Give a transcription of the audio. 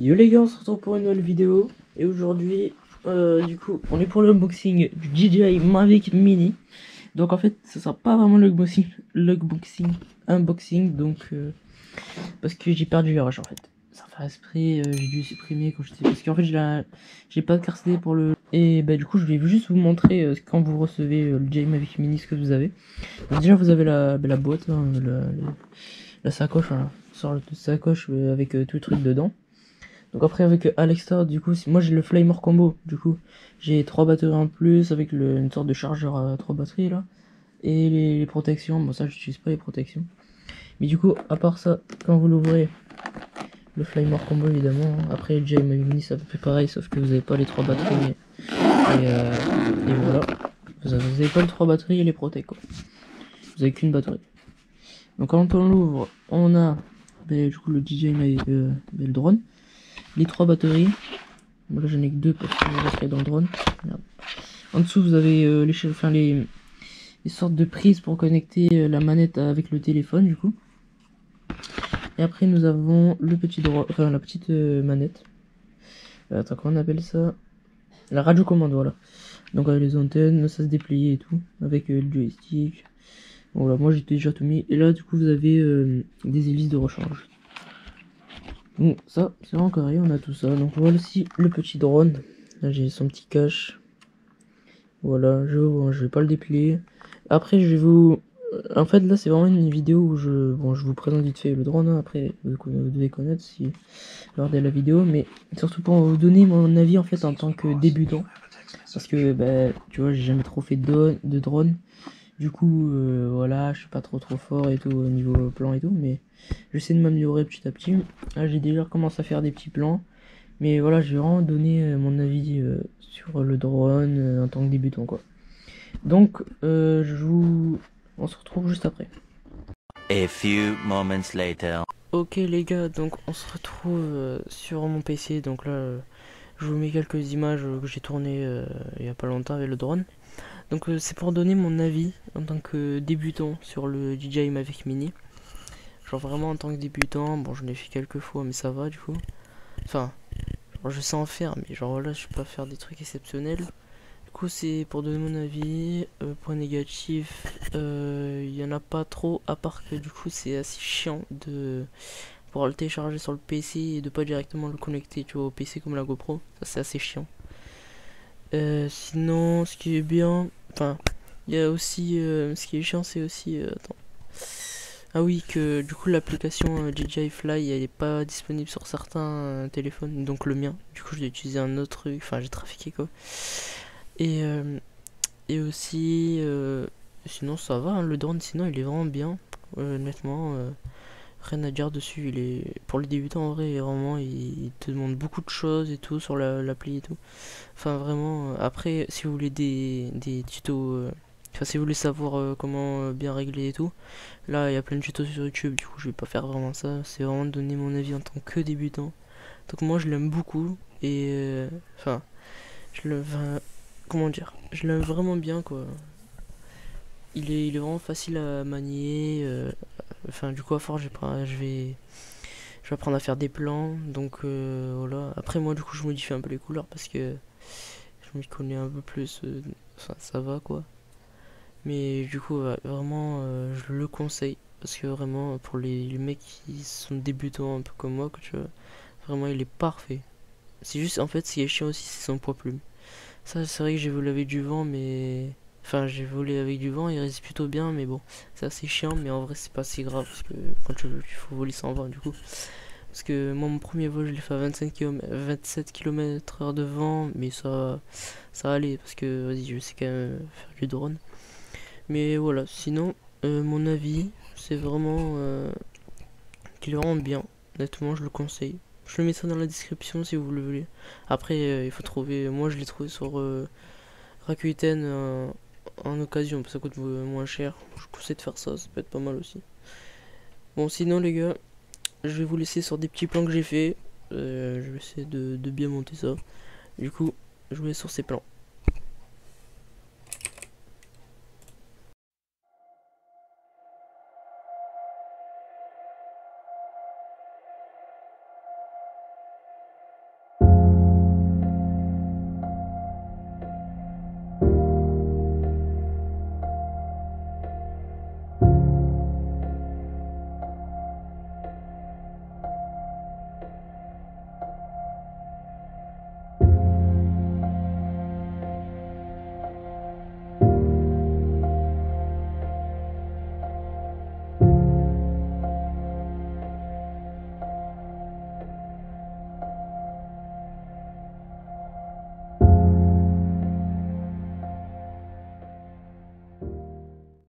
Yo les gars, on se retrouve pour une nouvelle vidéo. Et aujourd'hui, du coup, on est pour l'unboxing du DJI Mavic Mini. Donc en fait, ce sera pas vraiment unboxing, donc parce que j'ai perdu les rushs en fait. Ça fait exprès, j'ai dû supprimer quand j'étais. Parce qu'en fait, j'ai pas de carte SD pour le. Et bah, du coup, je vais juste vous montrer quand vous recevez le DJI Mavic Mini ce que vous avez. Donc, déjà, vous avez la boîte, hein, la sacoche, voilà. Sorte de sacoche avec tout le truc dedans. Donc après avec Alexa, du coup, moi j'ai le Flymore Combo, du coup j'ai 3 batteries en plus avec une sorte de chargeur à 3 batteries là. Et les protections, bon ça j'utilise pas les protections. Mais du coup, à part ça, quand vous l'ouvrez, le Flymore Combo évidemment, après le DJI Mavic Mini c'est à peu près pareil, sauf que vous avez pas les 3 batteries. Et voilà, vous avez pas les 3 batteries et les protects quoi. Vous avez qu'une batterie. Donc quand on l'ouvre, on a du coup le DJI Mavic, le drone, les 3 batteries. Bon, là j'en ai que 2 parce que je vais rentrer dans le drone. Merde. En dessous vous avez les sortes de prises pour connecter la manette avec le téléphone du coup. Et après nous avons le petit drone, enfin la petite manette. Attends, comment on appelle ça? La radiocommande, voilà. Donc avec les antennes, ça se déplie et tout, avec le joystick. Bon, voilà, moi j'ai déjà tout mis. Et là du coup vous avez des hélices de recharge. Bon, ça c'est vraiment carré, on a tout ça. Donc voilà aussi le petit drone. Là j'ai son petit cache. Voilà, je vais pas le déplier. Après, je vais vous... En fait, là, c'est vraiment une vidéo où je vous présente vite fait le drone. Hein. Après, vous devez connaître si vous regardez la vidéo. Mais surtout pour vous donner mon avis, en fait, en tant que débutant. Parce que, bah, tu vois, j'ai jamais trop fait de drone. Du coup, voilà, je suis pas trop fort et tout au niveau plan et tout. Mais j'essaie de m'améliorer petit à petit. Là, j'ai déjà commencé à faire des petits plans. Mais voilà, je vais vraiment donner mon avis sur le drone en tant que débutant, quoi. Donc, on se retrouve juste après. A few moments later. Ok les gars, donc on se retrouve sur mon PC. Donc là, je vous mets quelques images que j'ai tournées il y a pas longtemps avec le drone. Donc c'est pour donner mon avis en tant que débutant sur le DJI Mavic Mini. Genre vraiment en tant que débutant, bon j'en ai fait quelques fois mais ça va du coup. Enfin, genre, je sais en faire mais genre là je peux pas faire des trucs exceptionnels. Du coup c'est pour donner mon avis. Point négatif, il y en a pas trop, à part que du coup c'est assez chiant de pouvoir le télécharger sur le PC et de pas directement le connecter, tu vois, au PC comme la GoPro. Ça c'est assez chiant. Sinon ce qui est bien, enfin il y a aussi ce qui est chiant c'est aussi attends. Ah oui, que du coup l'application DJI Fly elle est pas disponible sur certains téléphones, donc le mien. Du coup je vais utiliser un autre truc, enfin j'ai trafiqué quoi. Et aussi, sinon ça va, hein, le drone sinon il est vraiment bien, honnêtement, rien à dire dessus, il est, pour les débutants en vrai, vraiment, il te demande beaucoup de choses et tout sur l'appli et tout. Enfin vraiment, après si vous voulez des tutos, enfin si vous voulez savoir comment bien régler et tout, là il y a plein de tutos sur YouTube, du coup je vais pas faire vraiment ça, c'est vraiment donner mon avis en tant que débutant. Donc moi je l'aime beaucoup, et enfin, je le... enfin, comment dire, je l'aime vraiment bien quoi. Il est vraiment facile à manier. Enfin, du coup, à force, je vais apprendre à faire des plans. Donc, voilà. Après, moi, du coup, je modifie un peu les couleurs parce que je m'y connais un peu plus. Enfin, ça va quoi. Mais du coup, ouais, vraiment, je le conseille. Parce que vraiment, pour les mecs qui sont débutants un peu comme moi, que tu vois, vraiment, il est parfait. C'est juste, en fait, ce qui est chiant aussi, c'est son poids plume. Ça, c'est vrai que j'ai volé avec du vent, mais... Enfin, j'ai volé avec du vent, il résiste plutôt bien, mais bon, c'est assez chiant, mais en vrai, c'est pas si grave, parce que quand il faut voler sans vent, du coup. Parce que moi, mon premier vol, je l'ai fait à 27 km heure de vent, mais ça allait, parce que, vas-y, je sais quand même faire du drone. Mais voilà, sinon, mon avis, c'est vraiment qu'il est vraiment bien. Honnêtement, je le conseille. Je le mettrai dans la description si vous le voulez. Après, il faut trouver. Moi, je l'ai trouvé sur Rakuten en occasion, parce que ça coûte moins cher. Je vous conseille de faire ça, ça peut être pas mal aussi. Bon, sinon, les gars, je vais vous laisser sur des petits plans que j'ai fait. Je vais essayer de bien monter ça. Du coup, je vous laisse sur ces plans.